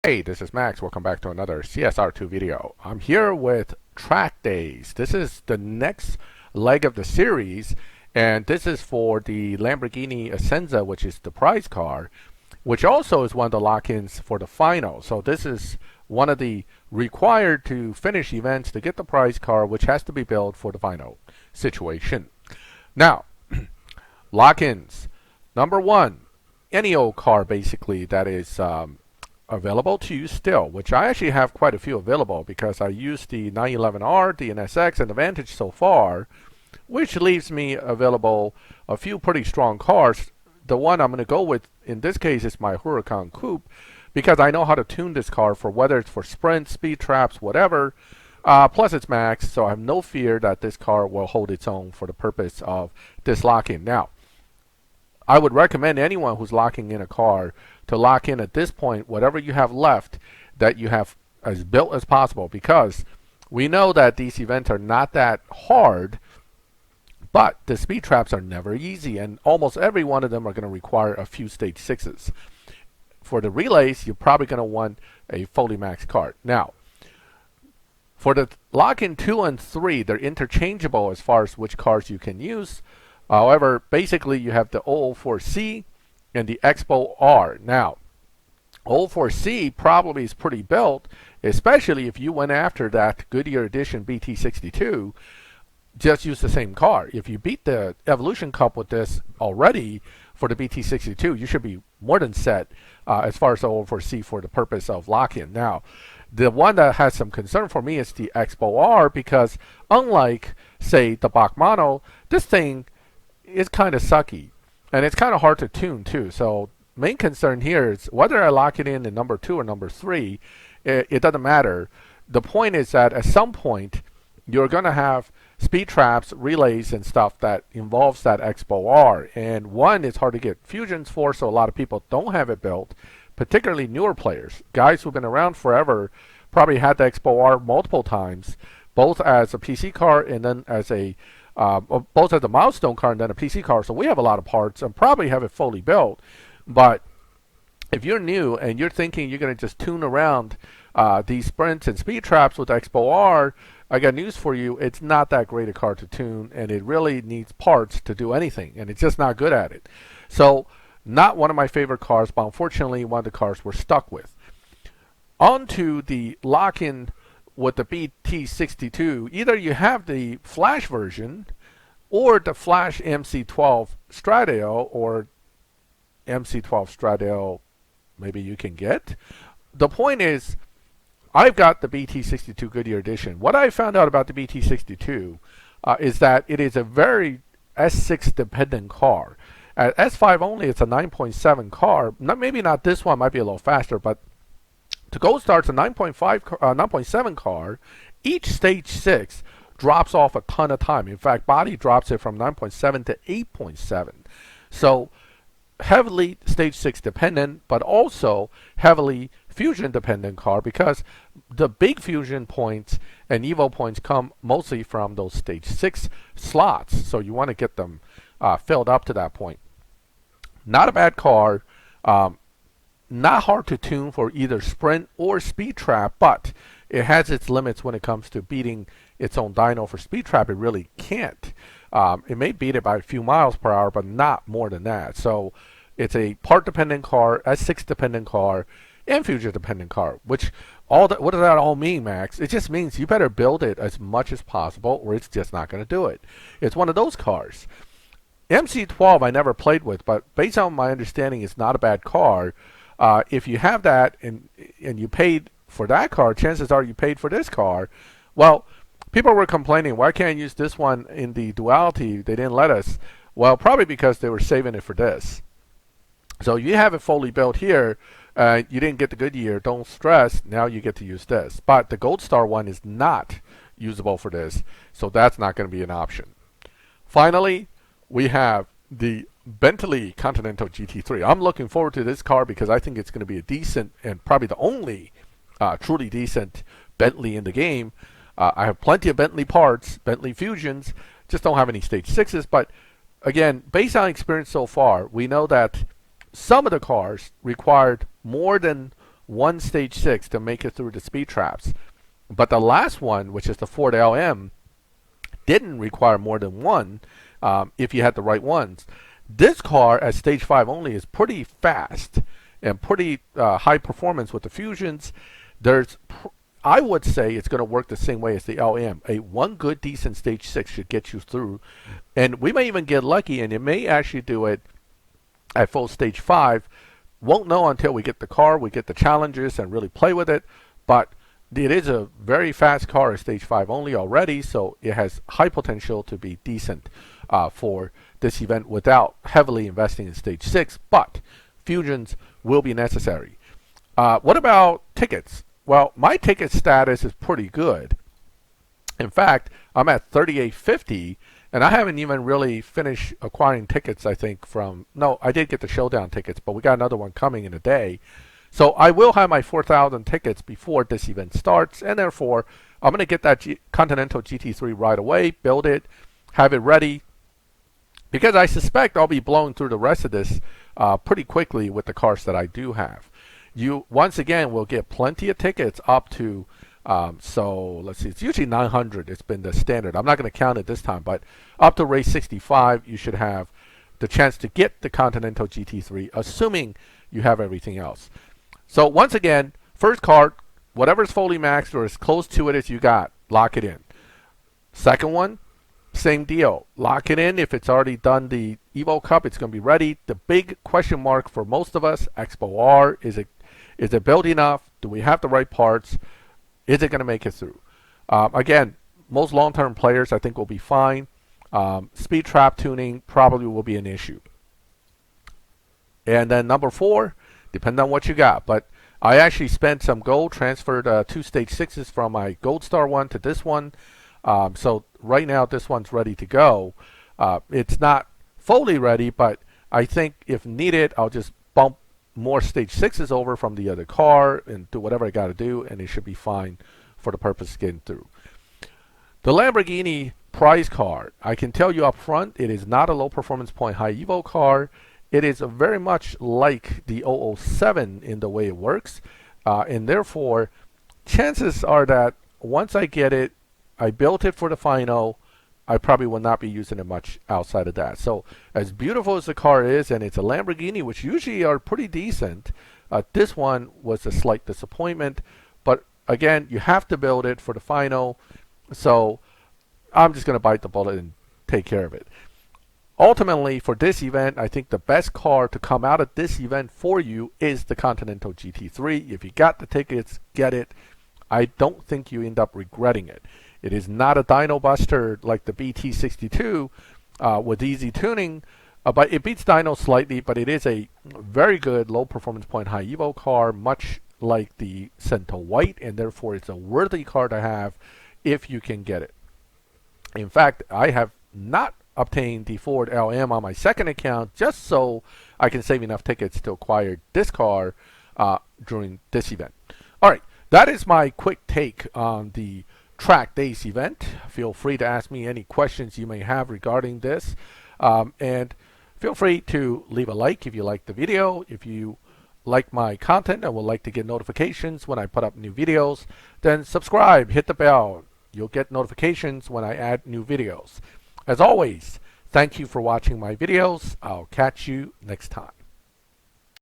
Hey, this is Max. Welcome back to another CSR2 video. I'm here with Track Days. This is the next leg of the series, and this is for the Lamborghini Essenza, which is the prize car, which also is one of the lock-ins for the final. So this is one of the required to finish events to get the prize car, which has to be built for the final situation. Now, lock-ins. Number one, any old car basically that is available to you still, which I actually have quite a few available because I used the 911R, the NSX, and the Vantage so far, which leaves me available a few pretty strong cars. The one I'm going to go with in this case is my Huracan Coupe because I know how to tune this car for whether it's for sprints, speed traps, whatever. Plus it's max, so I have no fear that this car will hold its own for the purpose of this lock-in. Now, I would recommend anyone who's locking in a car to lock in at this point whatever you have left that you have as built as possible, because we know that these events are not that hard, but the speed traps are never easy, and almost every one of them are going to require a few stage 6s. For the relays, you're probably going to want a fully maxed car. Now, for the lock-in 2 and 3, they're interchangeable as far as which cars you can use. However, basically you have the 004C and the X+Bow R. Now, 004C probably is pretty built, especially if you went after that Goodyear Edition BT62. Just use the same car. If you beat the Evolution Cup with this already for the BT62, you should be more than set as far as the 004C for the purpose of lock-in. Now, the one that has some concern for me is the X+Bow R, because unlike, say, the Bach Mono, this thing is kind of sucky. And it's kind of hard to tune too. So main concern here is whether I lock it in number 2 or number 3, it doesn't matter. The point is that at some point you're going to have speed traps, relays, and stuff that involves that X+Bow R. And one is hard to get fusions for, so a lot of people don't have it built, particularly newer players. Guys who've been around forever probably had the X+Bow R multiple times, both as a PC car and then as a both as a milestone car and then a PC car. So we have a lot of parts and probably have it fully built. But if you're new and you're thinking you're going to just tune around these sprints and speed traps with X+Bow R, I got news for you. It's not that great a car to tune, and it really needs parts to do anything, and it's just not good at it. So not one of my favorite cars, but unfortunately one of the cars we're stuck with. On to the lock-in with the BT62. Either you have the Flash version or the Flash MC12 Stradale, or MC12 Stradale maybe you can get. The point is, I've got the BT62 Goodyear Edition. What I found out about the BT62 is that it is a very S6 dependent car. At S5 only, it's a 9.7 car. Maybe not this one, might be a little faster, but the Gold Star's a 9.7 car. Each stage 6 drops off a ton of time. In fact, body drops it from 9.7 to 8.7. So heavily stage 6 dependent, but also heavily fusion dependent car, because the big fusion points and Evo points come mostly from those stage 6 slots. So you want to get them filled up to that point. Not a bad car. Not hard to tune for either sprint or speed trap, but it has its limits when it comes to beating its own dyno. For speed trap, it really can't. It may beat it by a few miles per hour, but not more than that. So it's a part dependent car, S6 dependent car, and fusion dependent car. Which what does that all mean, Max? It just means you better build it as much as possible, or it's just not going to do it. It's one of those cars. MC12 I never played with, but based on my understanding, it's not a bad car. If you have that and you paid for that car, chances are you paid for this car. Well, people were complaining, why can't I use this one in the duality? They didn't let us. Well, probably because they were saving it for this. So you have it fully built here. You didn't get the Goodyear. Don't stress. Now you get to use this. But the Gold Star one is not usable for this, so that's not going to be an option. Finally, we have the Bentley Continental GT3. I'm looking forward to this car because I think it's going to be a decent and probably the only truly decent Bentley in the game. I have plenty of Bentley parts, Bentley Fusions, just don't have any stage 6s. But again, based on experience so far, we know that some of the cars required more than one stage 6 to make it through the speed traps. But the last one, which is the Ford LM, didn't require more than one if you had the right ones. This car at stage 5 only is pretty fast and pretty high performance with the fusions. I would say it's going to work the same way as the LM. A one good decent stage 6 should get you through, and we may even get lucky and it may actually do it at full stage 5. Won't know until we get the car, we get the challenges and really play with it, but it is a very fast car at stage 5 only already, so it has high potential to be decent for this event without heavily investing in stage 6, but fusions will be necessary. What about tickets? Well, my ticket status is pretty good. In fact, I'm at 3850, and I haven't even really finished acquiring tickets, I think, no, I did get the showdown tickets, but we got another one coming in a day. So I will have my 4,000 tickets before this event starts, and therefore I'm going to get that Continental GT3 right away, build it, have it ready, because I suspect I'll be blowing through the rest of this pretty quickly with the cars that I do have. You, once again, will get plenty of tickets up to, so let's see, it's usually 900. It's been the standard. I'm not going to count it this time, but up to race 65, you should have the chance to get the Continental GT3, assuming you have everything else. So once again, first card, whatever's fully maxed or as close to it as you got, lock it in. Second one, same deal. Lock it in. If it's already done the Evo Cup, it's going to be ready. The big question mark for most of us, X+Bow R, is it built enough? Do we have the right parts? Is it going to make it through? Again, most long-term players I think will be fine. Speed trap tuning probably will be an issue. And then number 4, depending on what you got. But I actually spent some gold, transferred 2 stage 6s from my Gold Star one to this one. So right now this one's ready to go. It's not fully ready, but I think if needed, I'll just bump more stage 6s over from the other car and do whatever I got to do, and it should be fine for the purpose of getting through. The Lamborghini prize car, I can tell you up front, it is not a low performance point high Evo car. It is very much like the 007 in the way it works, and therefore chances are that once I get it, I built it for the final, I probably will not be using it much outside of that. So as beautiful as the car is, and it's a Lamborghini, which usually are pretty decent, this one was a slight disappointment. But again, you have to build it for the final, so I'm just going to bite the bullet and take care of it. Ultimately, for this event, I think the best car to come out of this event for you is the Continental GT3. If you got the tickets, get it. I don't think you end up regretting it. It is not a dyno buster like the BT62 with easy tuning, but it beats dyno slightly, but it is a very good low performance point high Evo car, much like the Cento White, and therefore it's a worthy car to have if you can get it. In fact, I have not obtained the Ford LM on my second account just so I can save enough tickets to acquire this car during this event. All right, that is my quick take on the Track Days event. Feel free to ask me any questions you may have regarding this, and feel free to leave a like if you like the video. If you like my content and would like to get notifications when I put up new videos, then subscribe, hit the bell. You'll get notifications when I add new videos. As always, thank you for watching my videos. I'll catch you next time.